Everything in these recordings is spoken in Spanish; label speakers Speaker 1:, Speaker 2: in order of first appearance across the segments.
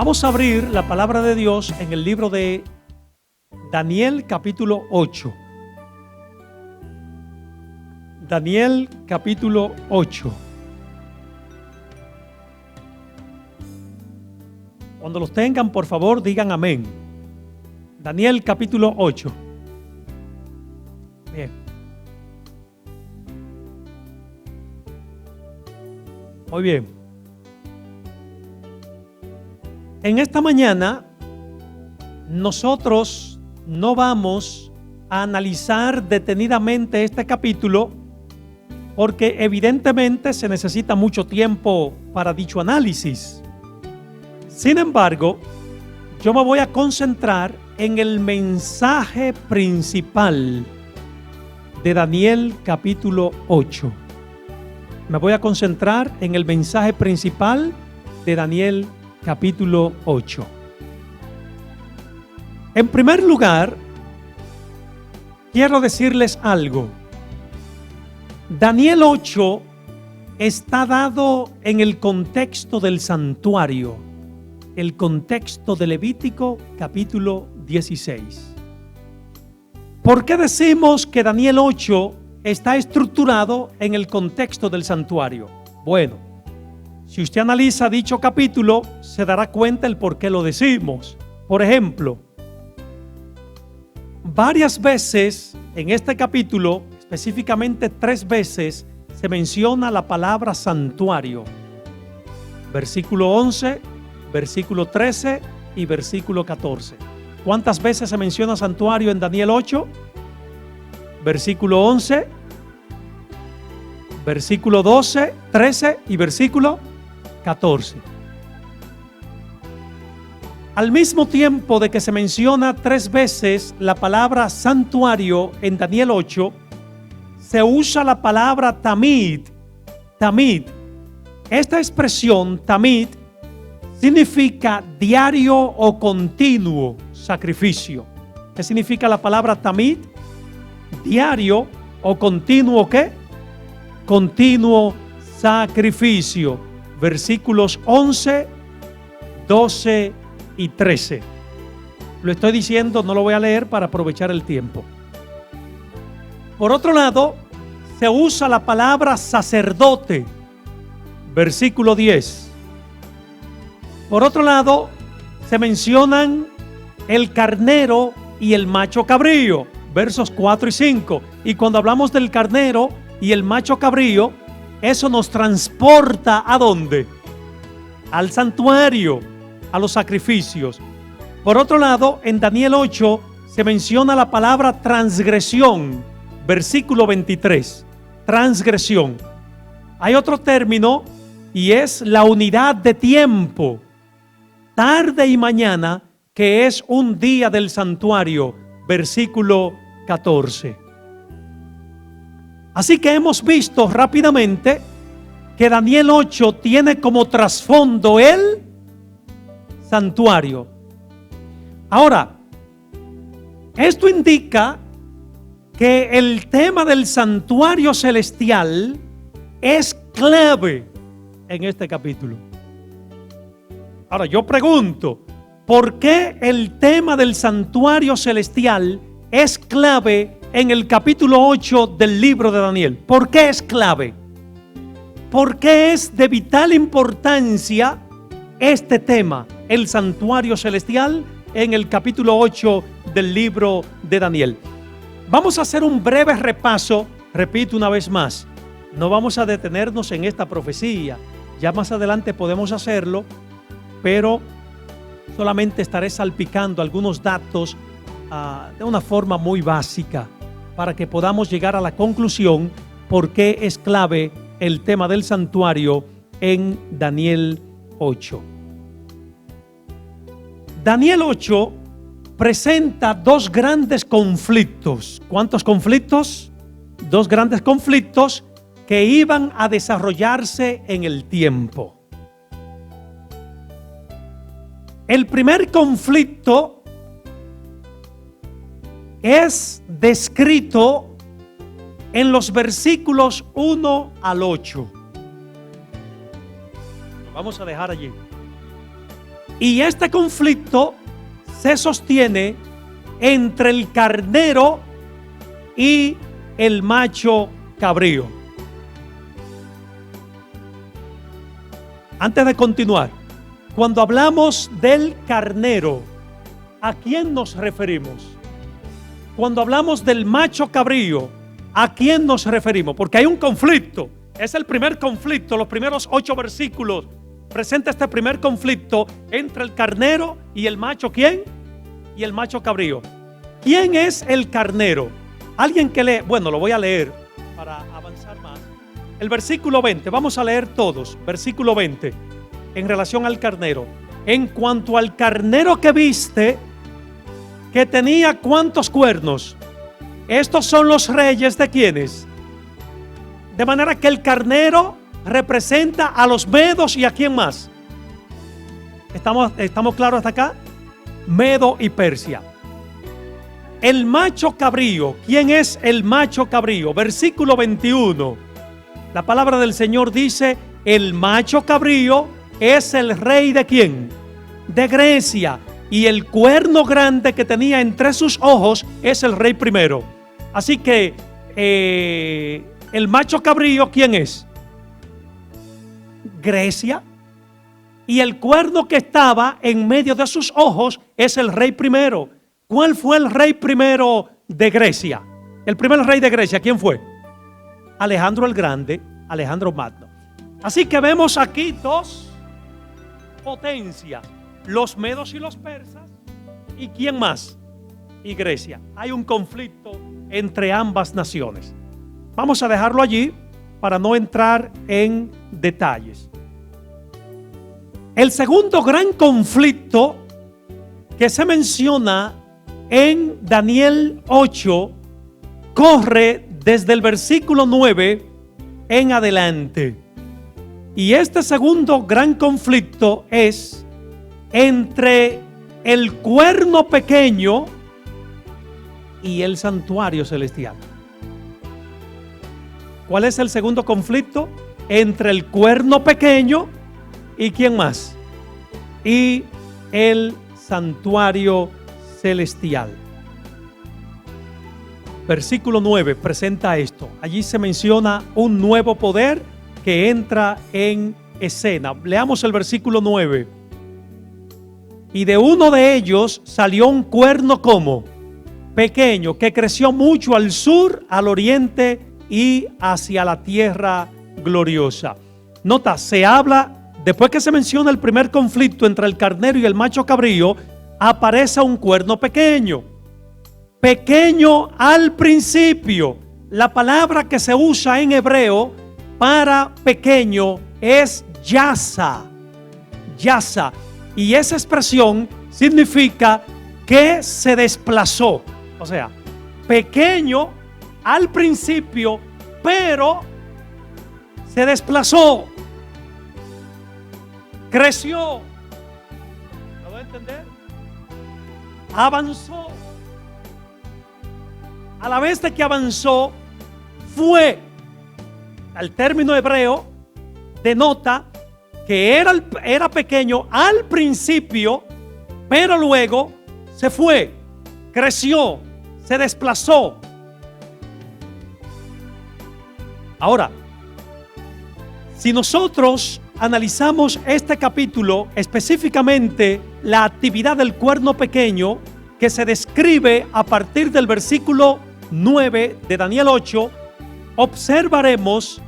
Speaker 1: Vamos a abrir la palabra de Dios en el libro de Daniel capítulo 8. Daniel capítulo 8. Cuando los tengan, por favor, digan amén. Daniel capítulo 8. Bien. Muy bien. En esta mañana, nosotros no vamos a analizar detenidamente este capítulo porque evidentemente se necesita mucho tiempo para dicho análisis. Sin embargo, yo me voy a concentrar en el mensaje principal de Daniel capítulo 8. Me voy a concentrar en el mensaje principal de Daniel capítulo 8. En primer lugar, quiero decirles algo. Daniel 8 está dado en el contexto del santuario, el contexto de Levítico capítulo 16. ¿Por qué decimos que Daniel 8 está estructurado en el contexto del santuario? Bueno, si usted analiza dicho capítulo, se dará cuenta el por qué lo decimos. Por ejemplo, varias veces en este capítulo, específicamente 3 veces, se menciona la palabra santuario. Versículo 11, versículo 13 y versículo 14. ¿Cuántas veces se menciona santuario en Daniel 8? Versículo 11, versículo 12, 13 y versículo 14. Al mismo tiempo de que se menciona 3 veces la palabra santuario en Daniel 8, se usa la palabra tamid. Tamid. Esta expresión tamid significa diario o continuo sacrificio. ¿Qué significa la palabra tamid? Diario o continuo, ¿qué? Continuo sacrificio. Versículos 11, 12 y 13. Lo estoy diciendo, no lo voy a leer para aprovechar el tiempo. Por otro lado, se usa la palabra sacerdote. Versículo 10. Por otro lado, se mencionan el carnero y el macho cabrío. Versos 4 y 5. Y cuando hablamos del carnero y el macho cabrío, eso nos transporta ¿a dónde? Al santuario, a los sacrificios. Por otro lado, en Daniel 8 se menciona la palabra transgresión. Versículo 23. Transgresión. Hay otro término y es la unidad de tiempo. Tarde y mañana, que es un día del santuario. Versículo 14. Así que hemos visto rápidamente que Daniel 8 tiene como trasfondo el santuario. Ahora, esto indica que el tema del santuario celestial es clave en este capítulo. Ahora, yo pregunto, ¿por qué el tema del santuario celestial es clave en el capítulo 8 del libro de Daniel? ¿Por qué es clave? ¿Por qué es de vital importancia este tema, el santuario celestial, en el capítulo 8 del libro de Daniel? Vamos a hacer un breve repaso. Repito una vez más, no vamos a detenernos en esta profecía. Ya más adelante podemos hacerlo, pero solamente estaré salpicando algunos datos de una forma muy básica para que podamos llegar a la conclusión por qué es clave el tema del santuario en Daniel 8. Daniel 8 presenta 2 grandes conflictos. ¿Cuántos conflictos? 2 grandes conflictos que iban a desarrollarse en el tiempo. El primer conflicto es descrito en los versículos 1 al 8. Lo vamos a dejar allí. Y este conflicto se sostiene entre el carnero y el macho cabrío. Antes de continuar, cuando hablamos del carnero, ¿a quién nos referimos? Cuando hablamos del macho cabrío, ¿a quién nos referimos? Porque hay un conflicto. Es el primer conflicto. Los primeros 8 versículos presenta este primer conflicto entre el carnero y el macho. ¿Quién? Y el macho cabrío. ¿Quién es el carnero? Alguien que lee. Bueno, lo voy a leer para avanzar más. El versículo 20. Vamos a leer todos. Versículo 20. En relación al carnero. En cuanto al carnero que viste, que tenía ¿cuántos cuernos? Estos son los reyes de ¿quiénes? De manera que el carnero representa a los medos y a quién más. ¿Estamos claros hasta acá? Medo y Persia. El macho cabrío. ¿Quién es el macho cabrío? Versículo 21. La palabra del Señor dice: el macho cabrío es el rey de ¿quién? De Grecia. Y el cuerno grande que tenía entre sus ojos es el rey primero. Así que el macho cabrío, ¿quién es? Grecia. Y el cuerno que estaba en medio de sus ojos es el rey primero. ¿Cuál fue el rey primero de Grecia? El primer rey de Grecia, ¿quién fue? Alejandro el Grande, Alejandro Magno. Así que vemos aquí 2 potencias, los medos y los persas. ¿Y quién más? Y Grecia. Hay un conflicto entre ambas naciones. Vamos a dejarlo allí para no entrar en detalles. El segundo gran conflicto que se menciona en Daniel 8 corre desde el versículo 9 en adelante. Y este segundo gran conflicto es entre el cuerno pequeño y el santuario celestial. ¿Cuál es el segundo conflicto? Entre el cuerno pequeño y ¿quién más? Y el santuario celestial. Versículo 9 presenta esto. Allí se menciona un nuevo poder que entra en escena. Leamos el versículo 9. Y de uno de ellos salió un cuerno como pequeño, que creció mucho al sur, al oriente y hacia la tierra gloriosa. Nota, se habla, después que se menciona el primer conflicto entre el carnero y el macho cabrío, aparece un cuerno pequeño. Pequeño al principio. La palabra que se usa en hebreo para pequeño es yasa. Yasa. Y esa expresión significa que se desplazó. O sea, pequeño al principio, pero se desplazó. Creció. ¿Lo voy a entender? Avanzó. A la vez de que avanzó, fue. El término hebreo denota que era pequeño al principio, pero luego se fue, creció, se desplazó. Ahora, si nosotros analizamos este capítulo, específicamente la actividad del cuerno pequeño, que se describe a partir del versículo 9 de Daniel 8, observaremos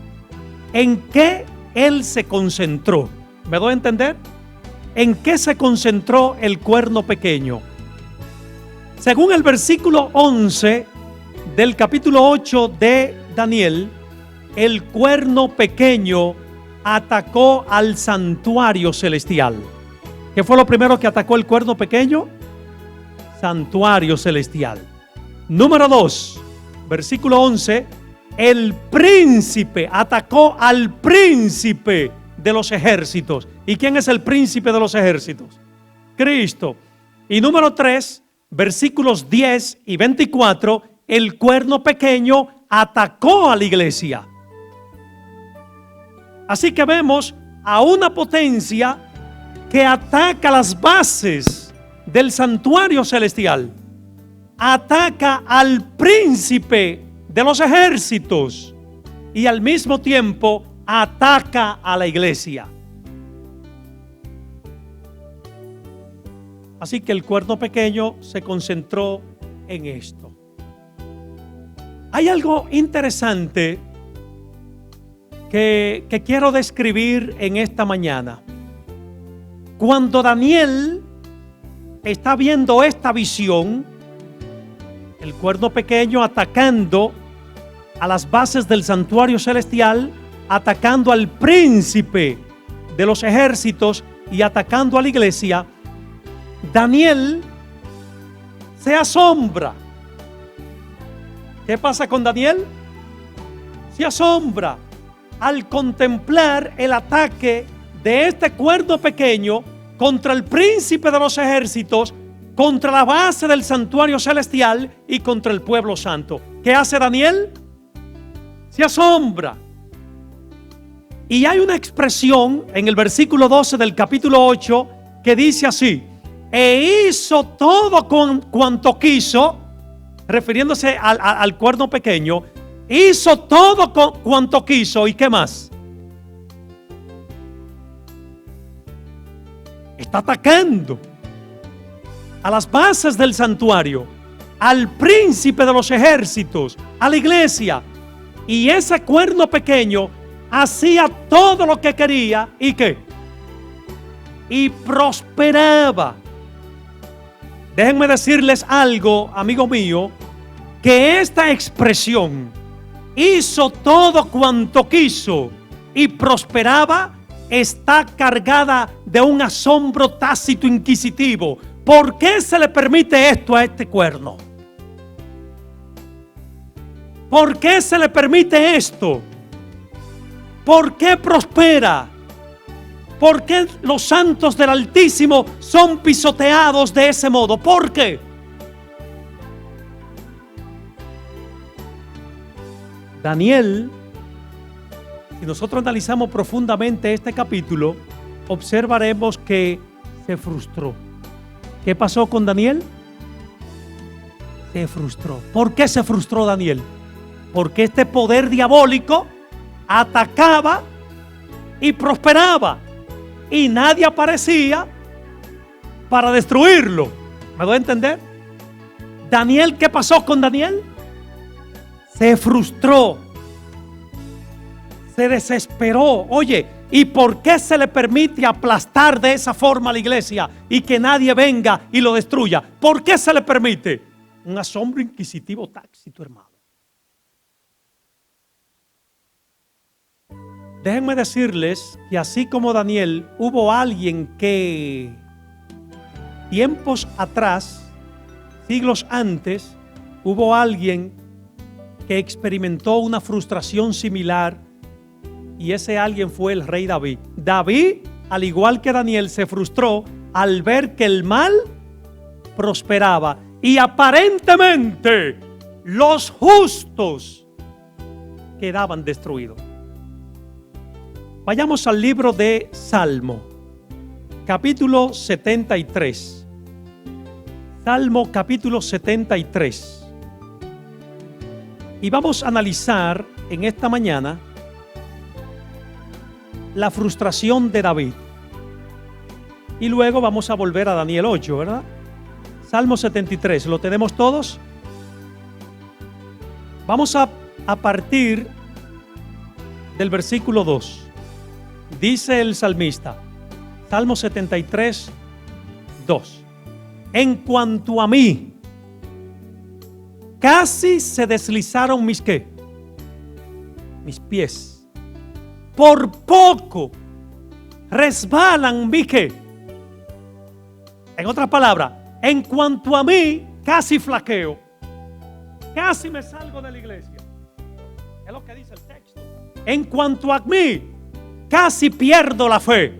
Speaker 1: en qué él se concentró. ¿Me doy a entender? ¿En qué se concentró el cuerno pequeño? Según el versículo 11 del capítulo 8 de Daniel, el cuerno pequeño atacó al santuario celestial. ¿Qué fue lo primero que atacó el cuerno pequeño? Santuario celestial. Número 2, versículo 11. El príncipe atacó al príncipe de los ejércitos. ¿Y quién es el príncipe de los ejércitos? Cristo. Y número 3, versículos 10 y 24. El cuerno pequeño atacó a la iglesia. Así que vemos a una potencia que ataca las bases del santuario celestial, ataca al príncipe de los ejércitos y al mismo tiempo ataca a la iglesia. Así que el cuerno pequeño se concentró en esto. Hay algo interesante que quiero describir en esta mañana. Cuando Daniel está viendo esta visión, el cuerno pequeño atacando a las bases del santuario celestial, atacando al príncipe de los ejércitos y atacando a la iglesia, Daniel se asombra. ¿Qué pasa con Daniel? Se asombra al contemplar el ataque de este cuerno pequeño contra el príncipe de los ejércitos, contra la base del santuario celestial y contra el pueblo santo. ¿Qué hace Daniel? Se asombra. Y hay una expresión en el versículo 12 del capítulo 8 que dice así: e hizo todo cuanto quiso, refiriéndose al cuerno pequeño, hizo todo cuanto quiso. ¿Y qué más? Está atacando a las bases del santuario, al príncipe de los ejércitos, a la iglesia. Y ese cuerno pequeño hacía todo lo que quería. ¿Y qué? Y prosperaba. Déjenme decirles algo, amigo mío, que esta expresión, hizo todo cuanto quiso y prosperaba, está cargada de un asombro tácito inquisitivo. ¿Por qué se le permite esto a este cuerno? ¿Por qué se le permite esto? ¿Por qué prospera? ¿Por qué los santos del Altísimo son pisoteados de ese modo? ¿Por qué? Daniel, si nosotros analizamos profundamente este capítulo, observaremos que se frustró. ¿Qué pasó con Daniel? Se frustró. ¿Por qué se frustró Daniel? Porque este poder diabólico atacaba y prosperaba, y nadie aparecía para destruirlo. ¿Me doy a entender? Daniel, ¿qué pasó con Daniel? Se frustró, se desesperó. Oye, ¿y por qué se le permite aplastar de esa forma a la iglesia y que nadie venga y lo destruya? ¿Por qué se le permite? Un asombro inquisitivo tácito, hermano. Déjenme decirles que así como Daniel, hubo alguien que tiempos atrás, siglos antes, hubo alguien que experimentó una frustración similar, y ese alguien fue el rey David. David, al igual que Daniel, se frustró al ver que el mal prosperaba y aparentemente los justos quedaban destruidos. Vayamos al libro de Salmo, capítulo 73. Salmo capítulo 73. Y vamos a analizar en esta mañana la frustración de David. Y luego vamos a volver a Daniel 8, ¿verdad? Salmo 73, ¿lo tenemos todos? Vamos a partir del versículo 2. Dice el salmista, Salmo 73, 2. En cuanto a mí, casi se deslizaron mis ¿qué? Mis pies. Por poco resbalan mi ¿qué? En otras palabras, en cuanto a mí, casi flaqueo. Casi me salgo de la iglesia. Es lo que dice el texto. En cuanto a mí, casi pierdo la fe.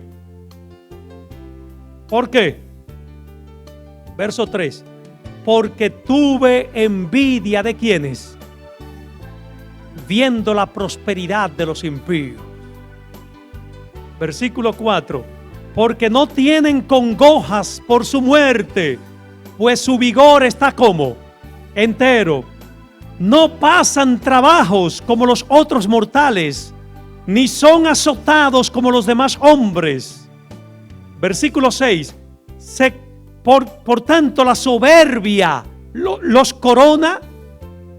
Speaker 1: ¿Por qué? Verso 3. Porque tuve envidia de quienes, viendo la prosperidad de los impíos. Versículo 4. porque no tienen congojas por su muerte, pues su vigor está como entero. No pasan trabajos como los otros mortales, ni son azotados como los demás hombres. Versículo 6. Por tanto, la soberbia los corona,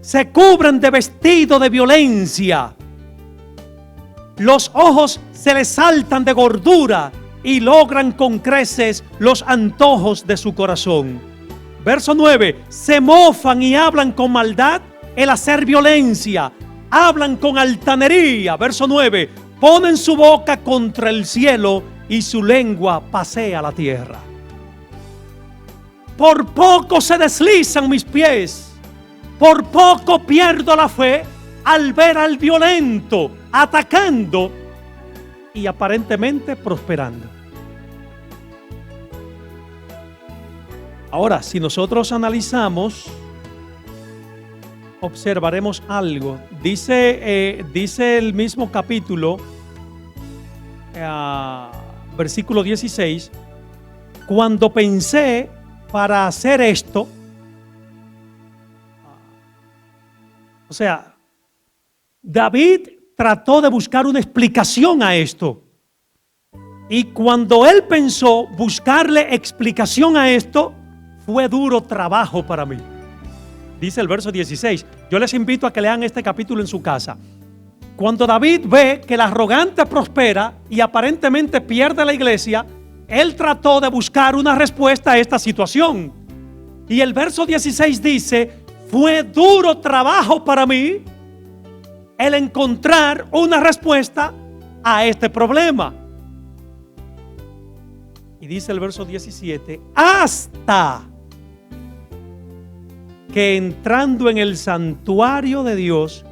Speaker 1: se cubren de vestido de violencia. Los ojos se les saltan de gordura y logran con creces los antojos de su corazón. Verso 9. Se mofan y hablan con maldad el hacer violencia. Hablan con altanería. Verso 9. Ponen su boca contra el cielo y su lengua pasea la tierra. Por poco se deslizan mis pies. Por poco pierdo la fe al ver al violento atacando y aparentemente prosperando. Ahora, si nosotros analizamos, observaremos algo. Dice el mismo capítulo, versículo 16, cuando pensé para hacer esto, o sea, David trató de buscar una explicación a esto. Y cuando él pensó buscarle explicación a esto, fue duro trabajo para mí. Dice el verso 16. Yo les invito a que lean este capítulo en su casa. Cuando David ve que el arrogante prospera y aparentemente pierde la iglesia, él trató de buscar una respuesta a esta situación. Y el verso 16 dice: fue duro trabajo para mí el encontrar una respuesta a este problema. Y dice el verso 17: hasta que entrando en el santuario de Dios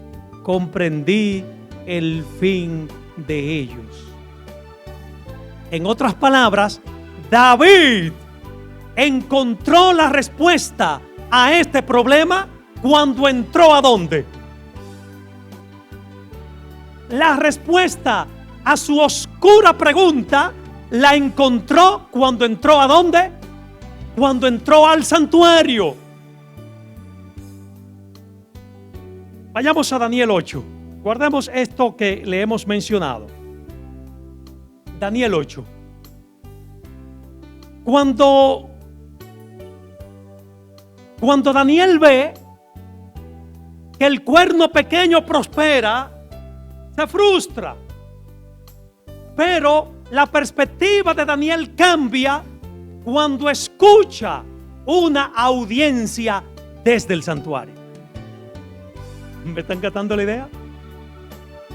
Speaker 1: comprendí el fin de ellos. En otras palabras, David encontró la respuesta a este problema cuando entró ¿a dónde? La respuesta a su oscura pregunta la encontró cuando entró ¿a dónde? Cuando entró al santuario. Vayamos a Daniel 8. Guardemos esto que le hemos mencionado. Daniel 8. Cuando Daniel ve que el cuerno pequeño prospera, se frustra. Pero la perspectiva de Daniel cambia cuando escucha una audiencia desde el santuario. ¿Me están captando la idea?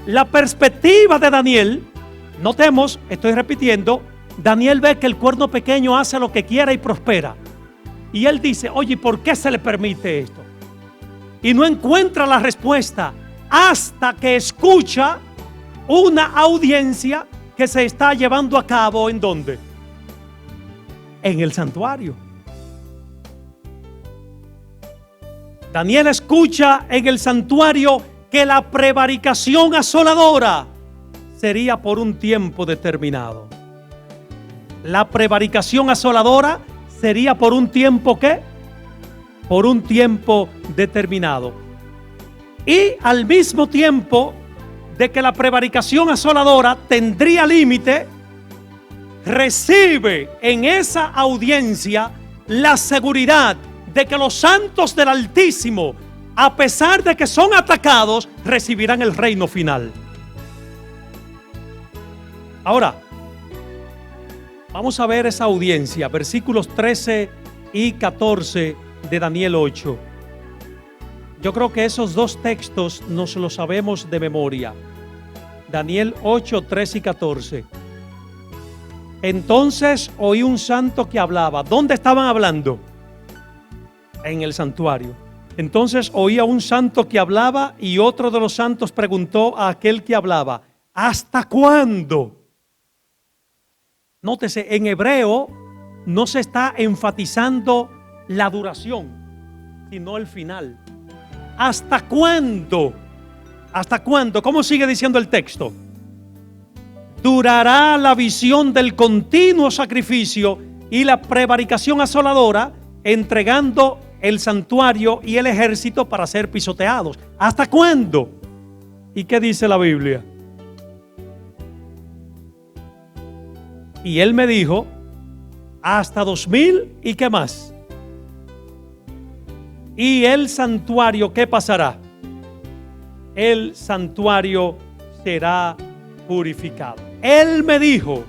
Speaker 1: La perspectiva de Daniel, notemos, estoy repitiendo, Daniel ve que el cuerno pequeño hace lo que quiera y prospera. Y él dice: oye, ¿por qué se le permite esto? Y no encuentra la respuesta hasta que escucha una audiencia que se está llevando a cabo. ¿En dónde? En el santuario. Daniel escucha en el santuario que la prevaricación asoladora sería por un tiempo determinado. La prevaricación asoladora sería por un tiempo ¿qué? Por un tiempo determinado. Y al mismo tiempo de que la prevaricación asoladora tendría límite, recibe en esa audiencia la seguridad de que los santos del Altísimo, a pesar de que son atacados, recibirán el reino final. Ahora, vamos a ver esa audiencia, versículos 13 y 14 de Daniel 8. Yo creo que esos dos textos nos los sabemos de memoria. Daniel 8, 13 y 14. Entonces oí un santo que hablaba. ¿Dónde estaban hablando? En el santuario. Entonces oí a un santo que hablaba y otro de los santos preguntó a aquel que hablaba: ¿hasta cuándo? Nótese, en hebreo no se está enfatizando la duración, sino el final. ¿Hasta cuándo? ¿Hasta cuándo? ¿Cómo sigue diciendo el texto? durará la visión del continuo sacrificio y la prevaricación asoladora, entregando el santuario y el ejército para ser pisoteados. ¿Hasta cuándo? ¿Y qué dice la Biblia? Y él me dijo, hasta 2000 y qué más. Y el santuario, ¿qué pasará? El santuario será purificado. Él me dijo,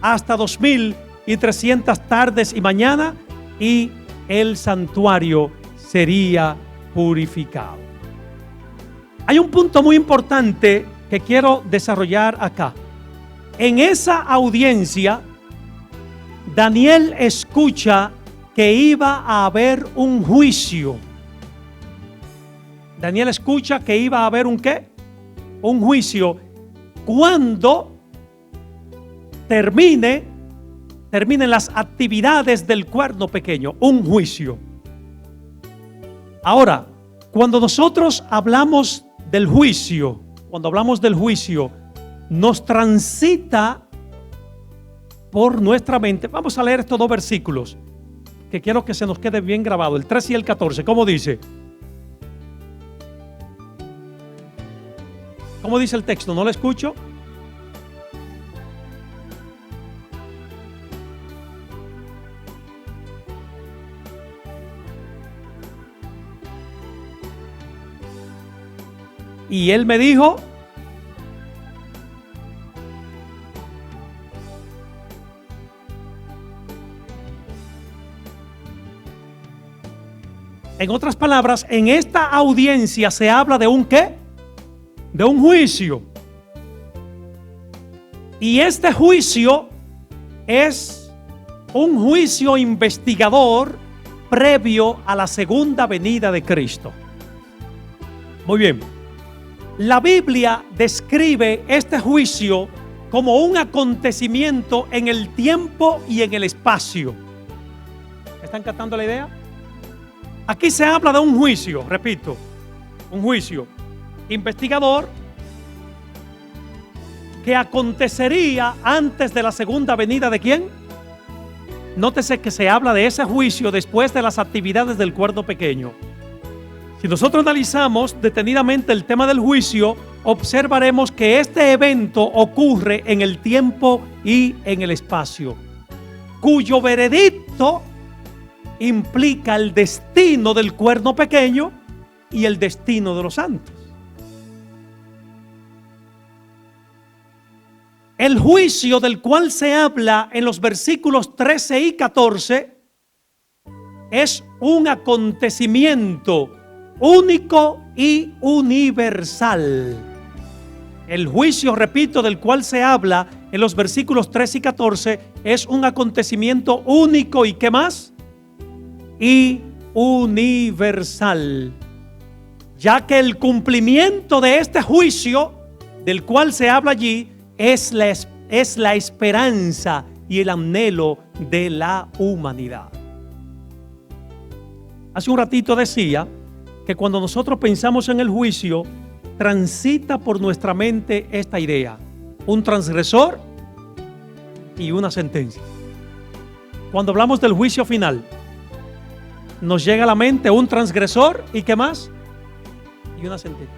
Speaker 1: hasta 2300 tardes y mañana, y el santuario sería purificado. Hay un punto muy importante que quiero desarrollar acá. En esa audiencia, Daniel escucha que iba a haber un juicio. Daniel escucha que iba a haber un ¿qué? Un juicio cuando terminen las actividades del cuerno pequeño, un juicio. Ahora, cuando nosotros hablamos del juicio, nos transita por nuestra mente. Vamos a leer estos dos versículos que quiero que se nos quede bien grabado, el 13 y el 14. ¿Cómo dice? ¿Cómo dice el texto? ¿No lo escucho? Y él me dijo, en otras palabras, en esta audiencia se habla de un ¿qué? De un juicio. Y este juicio es un juicio investigador previo a la segunda venida de Cristo. Muy bien. La Biblia describe este juicio como un acontecimiento en el tiempo y en el espacio. ¿Están captando la idea? Aquí se habla de un juicio, repito, un juicio investigador que acontecería antes de la segunda venida ¿de quién? Nótese que se habla de ese juicio después de las actividades del cuerno pequeño. Si nosotros analizamos detenidamente el tema del juicio, observaremos que este evento ocurre en el tiempo y en el espacio, cuyo veredicto implica el destino del cuerno pequeño y el destino de los santos. El juicio del cual se habla en los versículos 13 y 14 es un acontecimiento único y universal. El juicio, repito, del cual se habla en los versículos 13 y 14 es un acontecimiento único y ¿qué más? Y universal, ya que el cumplimiento de este juicio del cual se habla allí es la esperanza y el anhelo de la humanidad. Hace un ratito decía que cuando nosotros pensamos en el juicio, transita por nuestra mente esta idea: un transgresor y una sentencia. Cuando hablamos del juicio final, nos llega a la mente un transgresor y ¿qué más? Y una sentencia.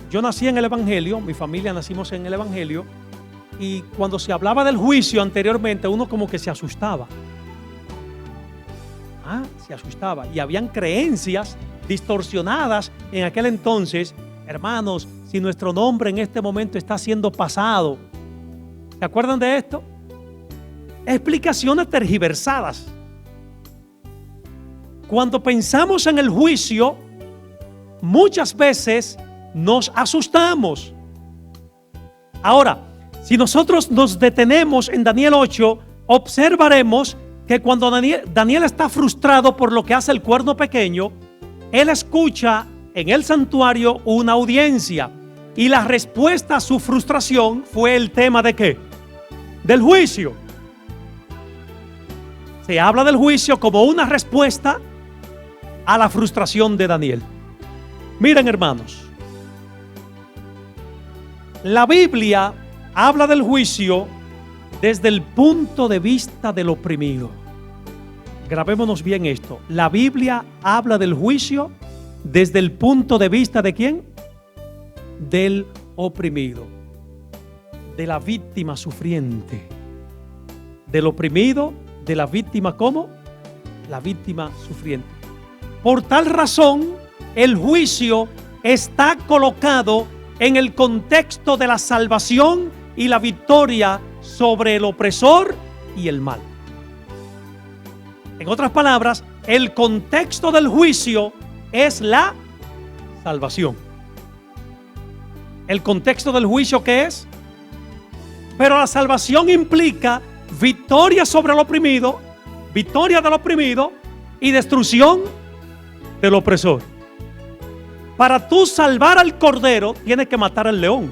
Speaker 1: Yo nací en el Evangelio, mi familia nacimos en el Evangelio, y cuando se hablaba del juicio anteriormente, uno como que se asustaba. Se asustaba. Y habían creencias distorsionadas en aquel entonces. Hermanos, si nuestro nombre en este momento está siendo pasado, ¿se acuerdan de esto? Explicaciones tergiversadas. Cuando pensamos en el juicio, muchas veces nos asustamos. Ahora, si nosotros nos detenemos en Daniel 8, observaremos que cuando Daniel está frustrado por lo que hace el cuerno pequeño, él escucha en el santuario una audiencia, y la respuesta a su frustración fue el tema ¿de qué? Del juicio. Se habla del juicio como una respuesta a la frustración de Daniel. Miren, hermanos, La Biblia habla del juicio desde el punto de vista del oprimido. Grabémonos bien esto. La Biblia habla del juicio desde el punto de vista ¿de quién? Del oprimido, de la víctima sufriente. Del oprimido, de la víctima, ¿cómo? La víctima sufriente. Por tal razón, el juicio está colocado en el contexto de la salvación y la victoria sobre el opresor y el mal. En otras palabras, el contexto del juicio es la salvación. ¿El contexto del juicio qué es? Pero la salvación implica victoria sobre el oprimido, victoria del oprimido y destrucción del opresor. Para tú salvar al cordero, tienes que matar al león.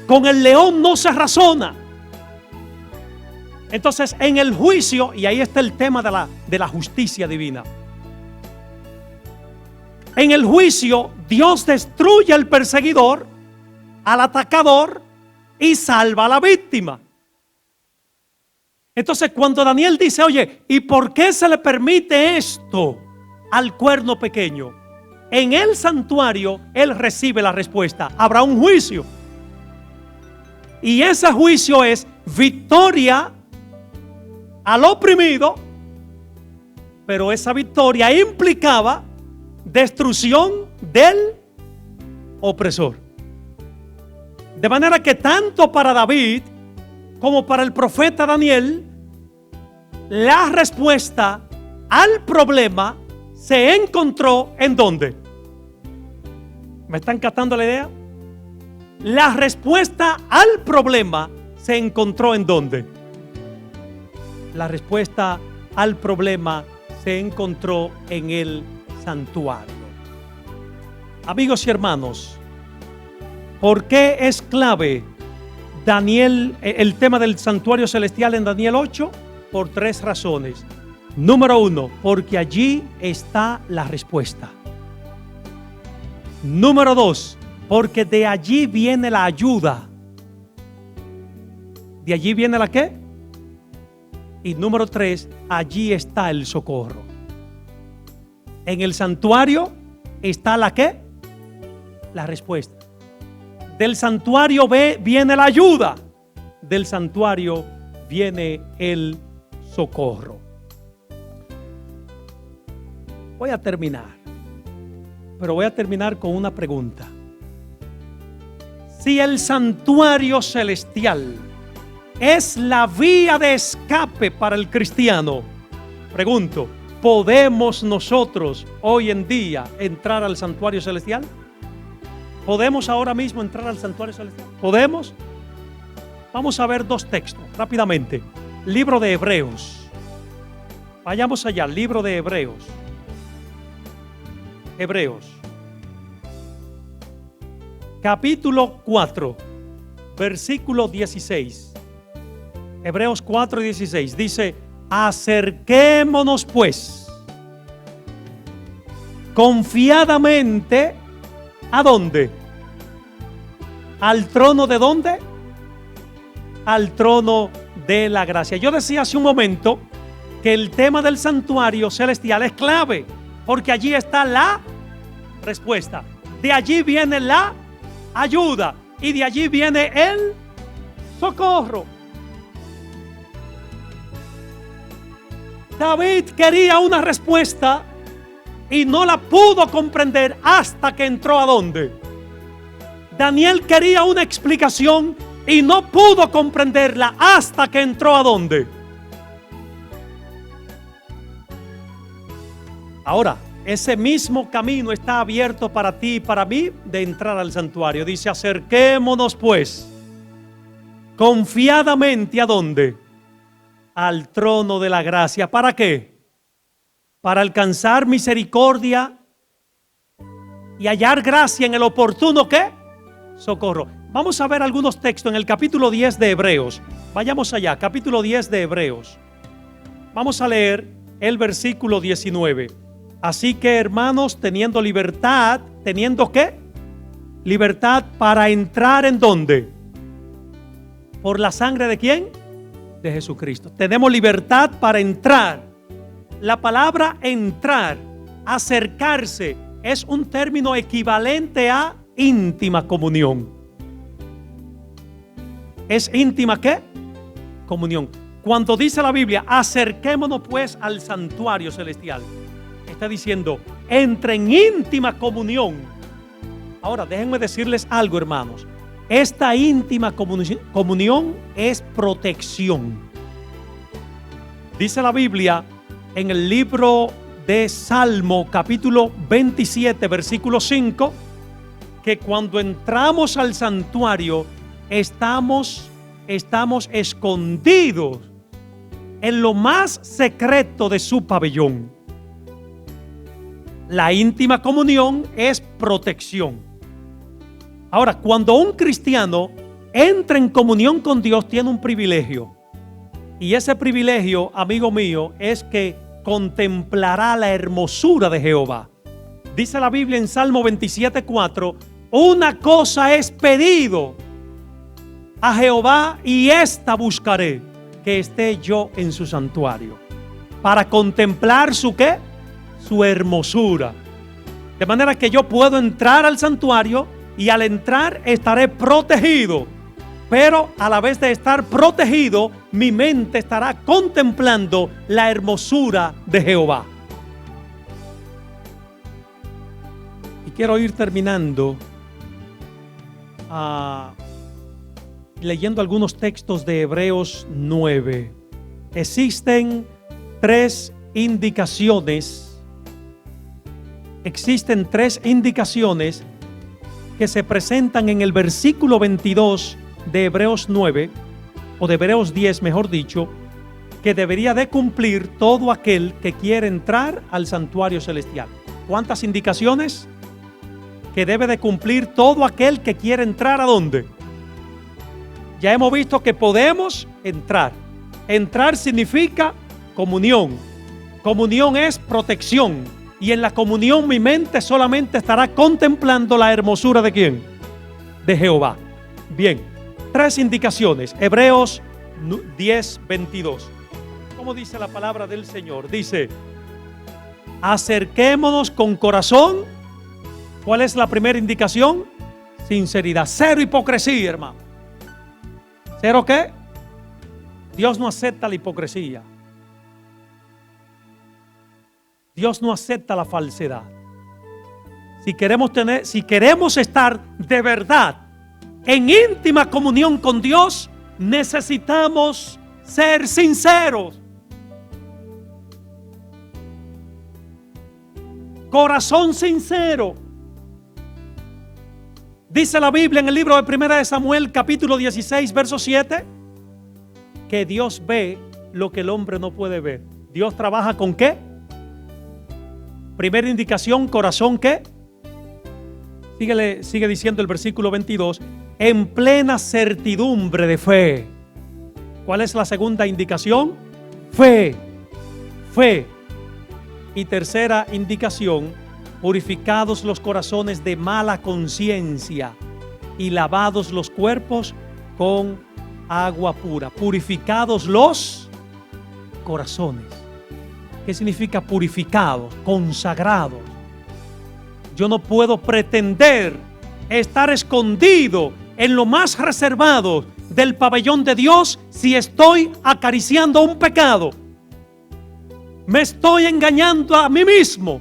Speaker 1: Con el león no se razona. Entonces, en el juicio, y ahí está el tema de la justicia divina. En el juicio, Dios destruye al perseguidor, al atacador y salva a la víctima. Entonces, cuando Daniel dice, oye, ¿y por qué se le permite esto al cuerno pequeño? En el santuario, él recibe la respuesta. Habrá un juicio. Y ese juicio es victoria al oprimido, pero esa victoria implicaba destrucción del opresor. De manera que tanto para David como para el profeta Daniel, la respuesta al problema se encontró ¿en dónde? ¿Me están captando la idea? La respuesta al problema se encontró ¿en dónde? La respuesta al problema se encontró en el santuario. Amigos y hermanos, ¿por qué es clave Daniel, el tema del santuario celestial en Daniel 8? Por 3 razones. Número 1, porque allí está la respuesta. Número 2, porque de allí viene la ayuda. ¿De allí viene la qué? Y número 3, allí está el socorro. En el santuario está la qué? La respuesta. Del santuario viene la ayuda. Del santuario viene el socorro. Voy a terminar, pero voy a terminar con una pregunta. Si el santuario celestial es la vía de escape para el cristiano, pregunto, ¿podemos nosotros hoy en día entrar al santuario celestial? ¿Podemos ahora mismo entrar al santuario celestial? ¿Podemos? Vamos a ver 2 textos rápidamente. Libro de Hebreos. Vayamos allá, libro de Hebreos. Hebreos. Capítulo 4, versículo 16. Hebreos 4, 16. Dice, acerquémonos pues confiadamente, ¿a dónde? ¿Al trono de dónde? Al trono de la gracia. Yo decía hace un momento que el tema del santuario celestial es clave, porque allí está la respuesta. De allí viene la ayuda y de allí viene el socorro. David quería una respuesta y no la pudo comprender hasta que entró ¿a dónde? Daniel quería una explicación y no pudo comprenderla hasta que entró ¿a dónde? Ahora, ese mismo camino está abierto para ti y para mí de entrar al santuario. Dice, acerquémonos pues confiadamente ¿a dónde? Al trono de la gracia. ¿Para qué? Para alcanzar misericordia y hallar gracia en el oportuno ¿qué? Socorro. Vamos a ver algunos textos en el capítulo 10 de Hebreos. Vayamos allá, capítulo 10 de Hebreos. Vamos a leer el versículo 19. Así que, hermanos, teniendo libertad, ¿teniendo qué? Libertad para entrar ¿en dónde? ¿Por la sangre de quién? De Jesucristo. Tenemos libertad para entrar. La palabra entrar, acercarse, es un término equivalente a íntima comunión. ¿Es íntima qué? Comunión. Cuando dice la Biblia, acerquémonos pues al santuario celestial, está diciendo, entre en íntima comunión. Ahora, déjenme decirles algo, hermanos. Esta íntima comunión es protección. Dice la Biblia en el libro de Salmo, capítulo 27, versículo 5, que cuando entramos al santuario, estamos escondidos en lo más secreto de su pabellón. La íntima comunión es protección. Ahora, cuando un cristiano entra en comunión con Dios, tiene un privilegio. Y ese privilegio, amigo mío, es que contemplará la hermosura de Jehová. Dice la Biblia en Salmo 27:4, una cosa es pedido a Jehová y esta buscaré, que esté yo en su santuario, para contemplar su ¿qué? Su hermosura. De manera que yo puedo entrar al santuario y al entrar estaré protegido. Pero a la vez de estar protegido, mi mente estará contemplando la hermosura de Jehová. Y quiero ir terminando leyendo algunos textos de Hebreos 9. Existen tres indicaciones que se presentan en el versículo 22 de Hebreos 9, o de Hebreos 10, mejor dicho, que debería de cumplir todo aquel que quiere entrar al santuario celestial. ¿Cuántas indicaciones? Que debe de cumplir todo aquel que quiere entrar ¿a dónde? Ya hemos visto que podemos entrar. Entrar significa comunión. Comunión es protección. Y en la comunión mi mente solamente estará contemplando la hermosura ¿de quién? De Jehová. Bien, tres indicaciones. Hebreos 10:22. ¿Cómo dice la palabra del Señor? Dice, acerquémonos con corazón. ¿Cuál es la primera indicación? Sinceridad. Cero hipocresía, hermano. ¿Cero qué? Dios no acepta la hipocresía. Dios no acepta la falsedad. Si queremos estar de verdad en íntima comunión con Dios, necesitamos ser sinceros. Corazón sincero. Dice la Biblia en el libro de 1 de Samuel, capítulo 16, verso 7, que Dios ve lo que el hombre no puede ver. Dios trabaja ¿con qué? Primera indicación, corazón ¿qué? Sigue diciendo el versículo 22, en plena certidumbre de fe. ¿Cuál es la segunda indicación? Fe. Y tercera indicación, purificados los corazones de mala conciencia y lavados los cuerpos con agua pura. Purificados los corazones. ¿Qué significa purificados? Consagrados. Yo no puedo pretender estar escondido en lo más reservado del pabellón de Dios si estoy acariciando un pecado. Me estoy engañando a mí mismo.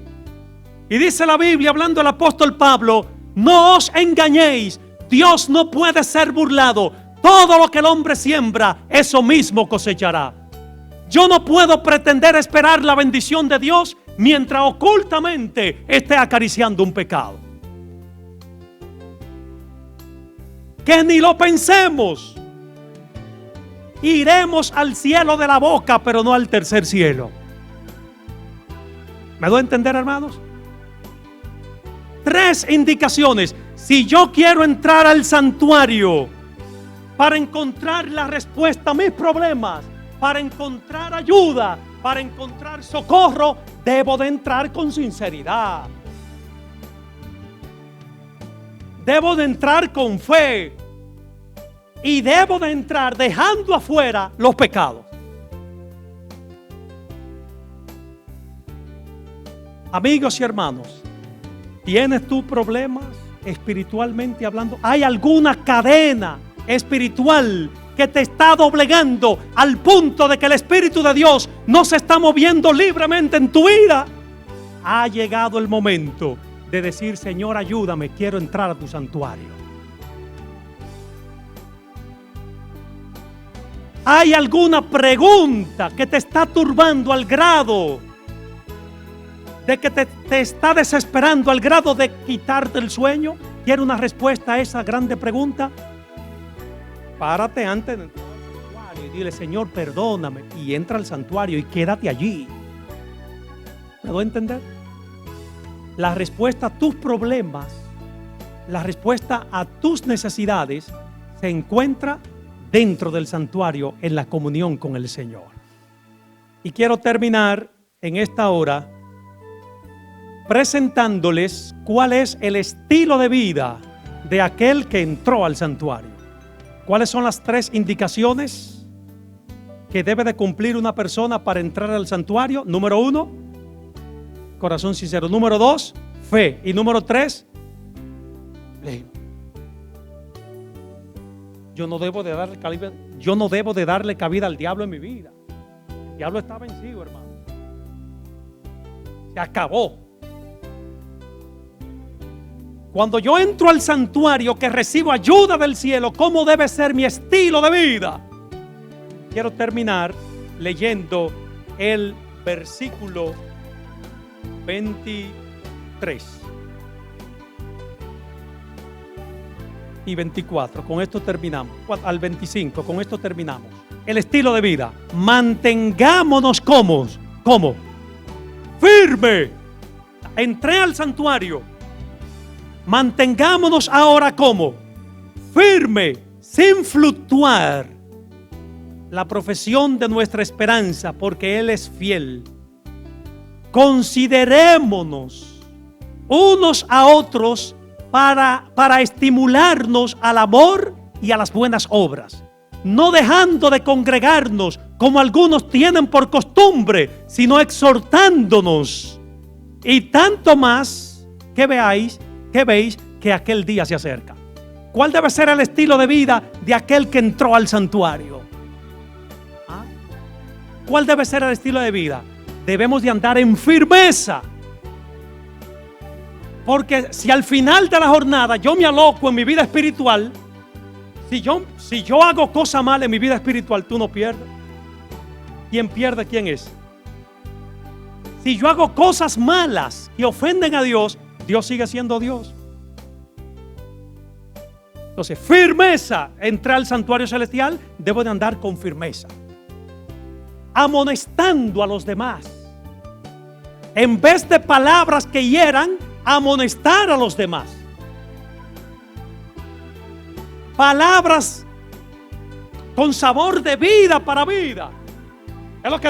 Speaker 1: Y dice la Biblia, hablando el apóstol Pablo, no os engañéis, Dios no puede ser burlado. Todo lo que el hombre siembra, eso mismo cosechará. Yo no puedo pretender esperar la bendición de Dios mientras ocultamente esté acariciando un pecado. Que ni lo pensemos. Iremos al cielo de la boca, pero no al tercer cielo. ¿Me doy a entender, hermanos? Tres indicaciones. Si yo quiero entrar al santuario para encontrar la respuesta a mis problemas, para encontrar ayuda, para encontrar socorro, debo de entrar con sinceridad. debo de entrar con fe y debo de entrar dejando afuera los pecados. Amigos y hermanos, ¿tienes tú problemas espiritualmente hablando? ¿Hay alguna cadena espiritual que te está doblegando al punto de que el Espíritu de Dios no se está moviendo libremente en tu vida? Ha llegado el momento de decir: Señor, ayúdame, quiero entrar a tu santuario. ¿Hay alguna pregunta que te está turbando al grado de que te está desesperando, al grado de quitarte el sueño? ¿Quieres una respuesta a esa grande pregunta? Párate antes de entrar al santuario y dile: Señor, perdóname, y entra al santuario y quédate allí. ¿Me doy a entender? La respuesta a tus problemas, la respuesta a tus necesidades se encuentra dentro del santuario, en la comunión con el Señor. Y quiero terminar en esta hora presentándoles cuál es el estilo de vida de aquel que entró al santuario. ¿Cuáles son las 3 indicaciones que debe de cumplir una persona para entrar al santuario? Número 1, corazón sincero. Número 2, fe. Y número 3, ley. Yo no debo de darle cabida al diablo en mi vida. El diablo está vencido, hermano. Se acabó. Cuando yo entro al santuario, que recibo ayuda del cielo, ¿cómo debe ser mi estilo de vida? Quiero terminar leyendo el versículo 23 y 24. Con esto terminamos. Al 25, con esto terminamos. El estilo de vida. Mantengámonos ¿cómo? Firme. Entré al santuario. Mantengámonos ahora ¿cómo? Firme, sin fluctuar, la profesión de nuestra esperanza, porque Él es fiel. Considerémonos unos a otros para estimularnos al amor y a las buenas obras, no dejando de congregarnos como algunos tienen por costumbre, sino exhortándonos, y tanto más que veis que aquel día se acerca. ¿Cuál debe ser el estilo de vida de aquel que entró al santuario? ¿Cuál debe ser el estilo de vida? Debemos de andar en firmeza. Porque si al final de la jornada yo me aloco en mi vida espiritual, si yo hago cosa mala en mi vida espiritual, tú no pierdes. ¿Quién pierde? ¿Quién es? Si yo hago cosas malas que ofenden a Dios, Dios sigue siendo Dios. Entonces, firmeza. Entré al santuario celestial, debo de andar con firmeza, amonestando a los demás. En vez de palabras que hieran, amonestar a los demás. Palabras con sabor de vida para vida. Es lo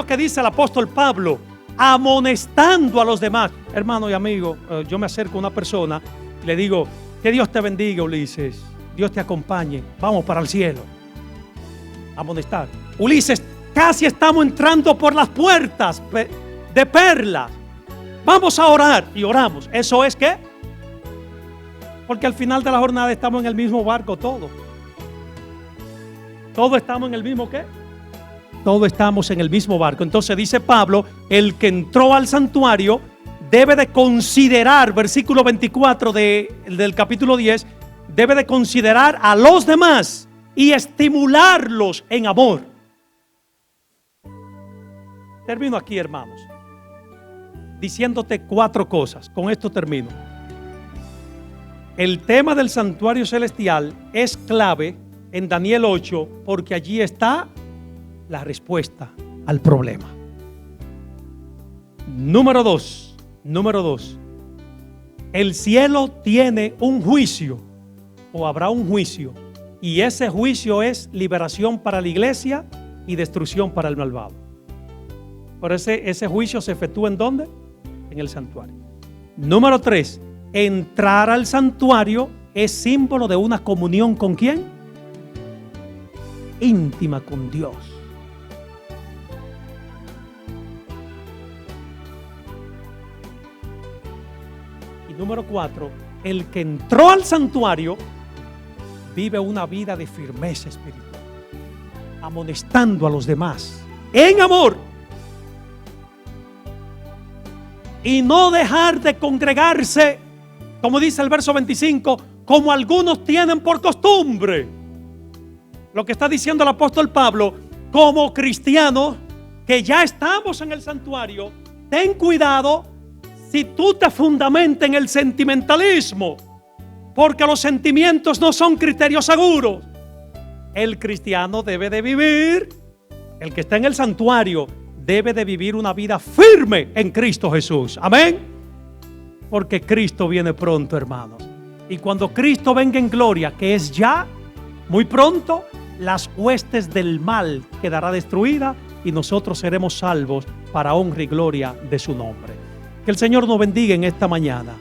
Speaker 1: que dice el apóstol Pablo. Amonestando a los demás. Hermano y amigo, yo me acerco a una persona y le digo: que Dios te bendiga, Ulises, Dios te acompañe, vamos para el cielo. Amonestar. Ulises, casi estamos entrando por las puertas de perlas, vamos a orar. Y oramos. ¿Eso es qué? Porque al final de la jornada estamos en el mismo barco todos. Todos estamos en el mismo ¿qué? Todos estamos en el mismo barco. Entonces dice Pablo: el que entró al santuario debe de considerar, versículo 24 del capítulo 10, debe de considerar a los demás y estimularlos en amor. Termino aquí, hermanos, diciéndote 4 cosas. Con esto termino. El tema del santuario celestial es clave en Daniel 8, porque allí está la respuesta al problema. Número 2. El cielo tiene un juicio, o habrá un juicio, y ese juicio es liberación para la iglesia y destrucción para el malvado. Por ese juicio se efectúa ¿en dónde? En el santuario. Número 3. Entrar al santuario es símbolo de una comunión ¿con quién? Íntima con Dios. Y número 4, el que entró al santuario vive una vida de firmeza espiritual, amonestando a los demás en amor. Y no dejar de congregarse, como dice el verso 25, como algunos tienen por costumbre. Lo que está diciendo el apóstol Pablo, como cristianos que ya estamos en el santuario, ten cuidado si tú te fundamentas en el sentimentalismo, porque los sentimientos no son criterios seguros. El cristiano debe de vivir, el que está en el santuario debe de vivir una vida firme en Cristo Jesús. Amén. Porque Cristo viene pronto, hermanos. Y cuando Cristo venga en gloria, que es ya, muy pronto, las huestes del mal quedará destruida y nosotros seremos salvos para honra y gloria de su nombre. Que el Señor nos bendiga en esta mañana.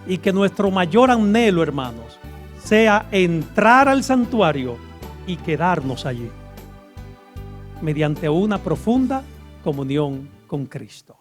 Speaker 1: Y que nuestro mayor anhelo, hermanos, sea entrar al santuario y quedarnos allí, mediante una profunda comunión con Cristo.